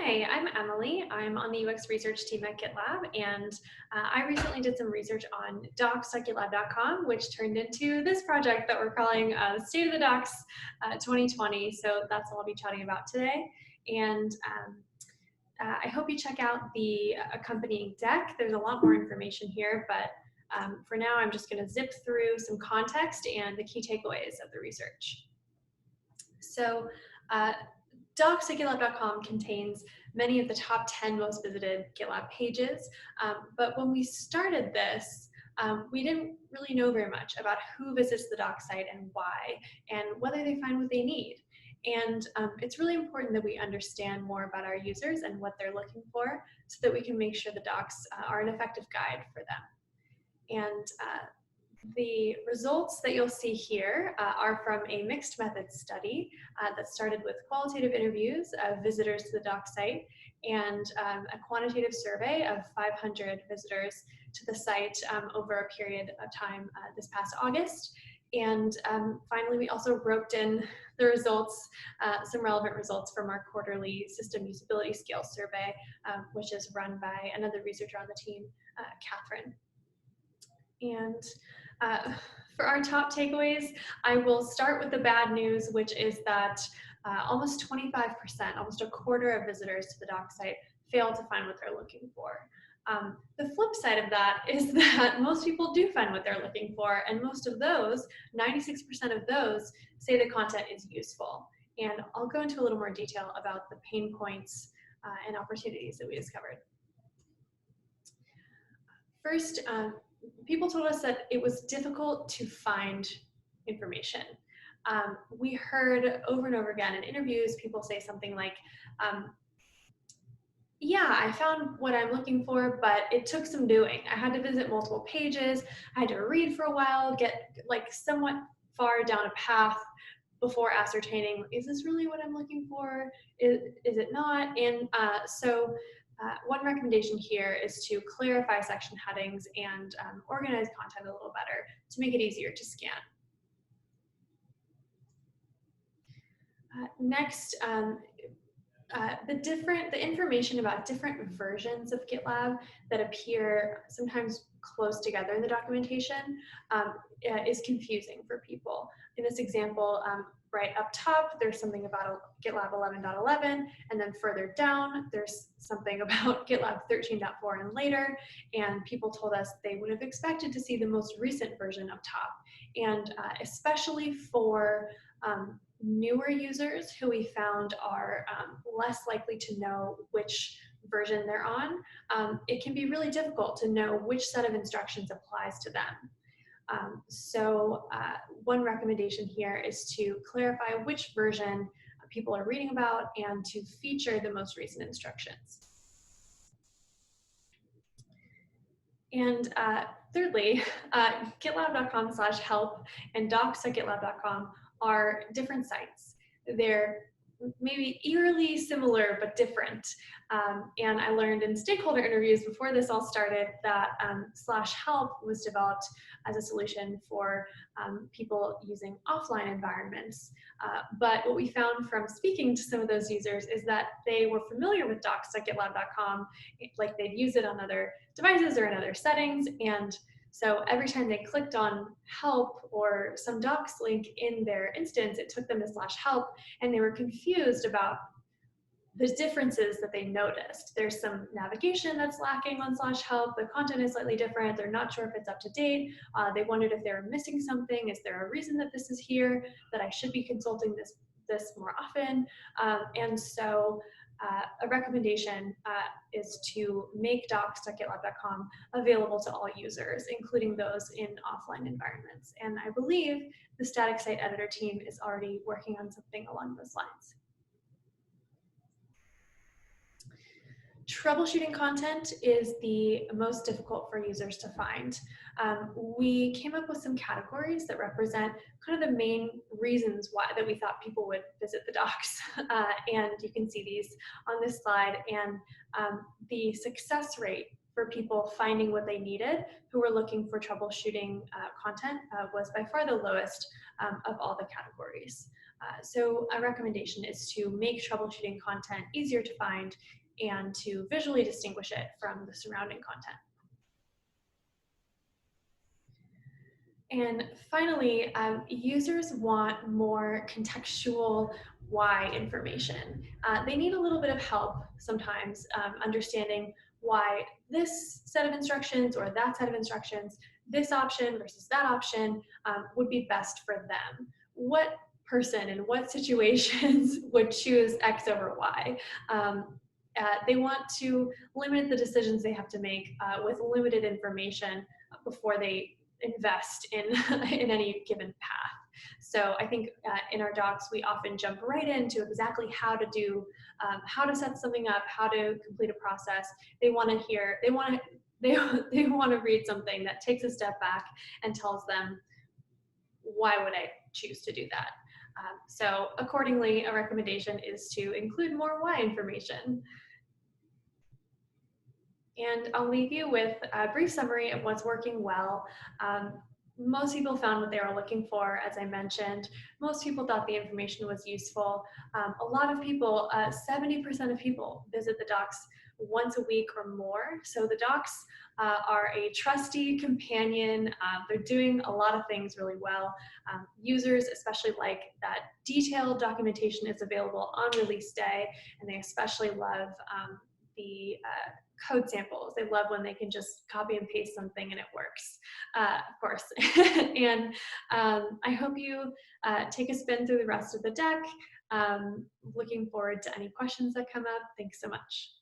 Hi, I'm Emily. I'm on the UX research team at GitLab, and I recently did some research on docs.gitlab.com, which turned into this project that we're calling State of the Docs 2020. So that's what I'll be chatting about today. And I hope you check out the accompanying deck. There's a lot more information here, but for now, I'm just going to zip through some context and the key takeaways of the research. So docs.gitlab.com contains many of the top 10 most visited GitLab pages, but when we started this, we didn't really know very much about who visits the doc site and why, and whether they find what they need. And it's really important that we understand more about our users and what they're looking for so that we can make sure the docs are an effective guide for them. And the results that you'll see here are from a mixed methods study that started with qualitative interviews of visitors to the doc site and a quantitative survey of 500 visitors to the site over a period of time this past August. And finally, we also roped in the results, some relevant results from our quarterly system usability scale survey, which is run by another researcher on the team, Catherine. And for our top takeaways, I will start with the bad news, which is that almost 25%, almost a quarter of visitors to the doc site fail to find what they're looking for. The flip side of that is that most people do find what they're looking for, and most of those, 96% of those, say the content is useful. And I'll go into a little more detail about the pain points and opportunities that we discovered. First, people told us that it was difficult to find information. We heard over and over again in interviews, people say something like, yeah, I found what I'm looking for, but it took some doing. I had to visit multiple pages. I had to read for a while, get like somewhat far down a path before ascertaining, is this really what I'm looking for? Is it not? And so one recommendation here is to clarify section headings and organize content a little better to make it easier to scan. Next, the information about different versions of GitLab that appear sometimes close together in the documentation is confusing for people. In this example, right up top, there's something about GitLab 11.11, and then further down, there's something about GitLab 13.4 and later, and people told us they would have expected to see the most recent version up top. And especially for newer users who we found are less likely to know which version they're on, it can be really difficult to know which set of instructions applies to them. So one recommendation here is to clarify which version people are reading about and to feature the most recent instructions. And thirdly, gitlab.com/help and docs.gitlab.com are different sites. They're maybe eerily similar but different. And I learned in stakeholder interviews before this all started that /help was developed as a solution for people using offline environments. But what we found from speaking to some of those users is that they were familiar with docs.gitlab.com, like they'd use it on other devices or in other settings, and so every time they clicked on help or some docs link in their instance, it took them to /help, and they were confused about the differences that they noticed. There's some navigation that's lacking on /help, the content is slightly different, they're not sure if it's up to date, they wondered if they were missing something, is there a reason that this is here, that I should be consulting this more often, and so a recommendation is to make docs.gitlab.com available to all users, including those in offline environments. And I believe the static site editor team is already working on something along those lines. Troubleshooting content is the most difficult for users to find. We came up with some categories that represent kind of the main reasons why that we thought people would visit the docs. And you can see these on this slide. And the success rate for people finding what they needed who were looking for troubleshooting content was by far the lowest of all the categories. So a recommendation is to make troubleshooting content easier to find and to visually distinguish it from the surrounding content. And finally, users want more contextual why information. They need a little bit of help sometimes understanding why this set of instructions or that set of instructions, this option versus that option would be best for them. What person in what situations would choose X over Y? They want to limit the decisions they have to make with limited information before they invest in in any given path. So I think in our docs we often jump right into exactly how to do, how to set something up, how to complete a process. They want to hear, they want to read something that takes a step back and tells them why would I choose to do that. So accordingly, a recommendation is to include more why information. And I'll leave you with a brief summary of what's working well. Most people found what they were looking for, as I mentioned. Most people thought the information was useful. A lot of people, 70% of people visit the docs once a week or more. So the docs are a trusty companion. They're doing a lot of things really well. Users especially like that detailed documentation is available on release day, and they especially love the code samples. They love when they can just copy and paste something and it works, of course. And I hope you take a spin through the rest of the deck. Looking forward to any questions that come up. Thanks so much.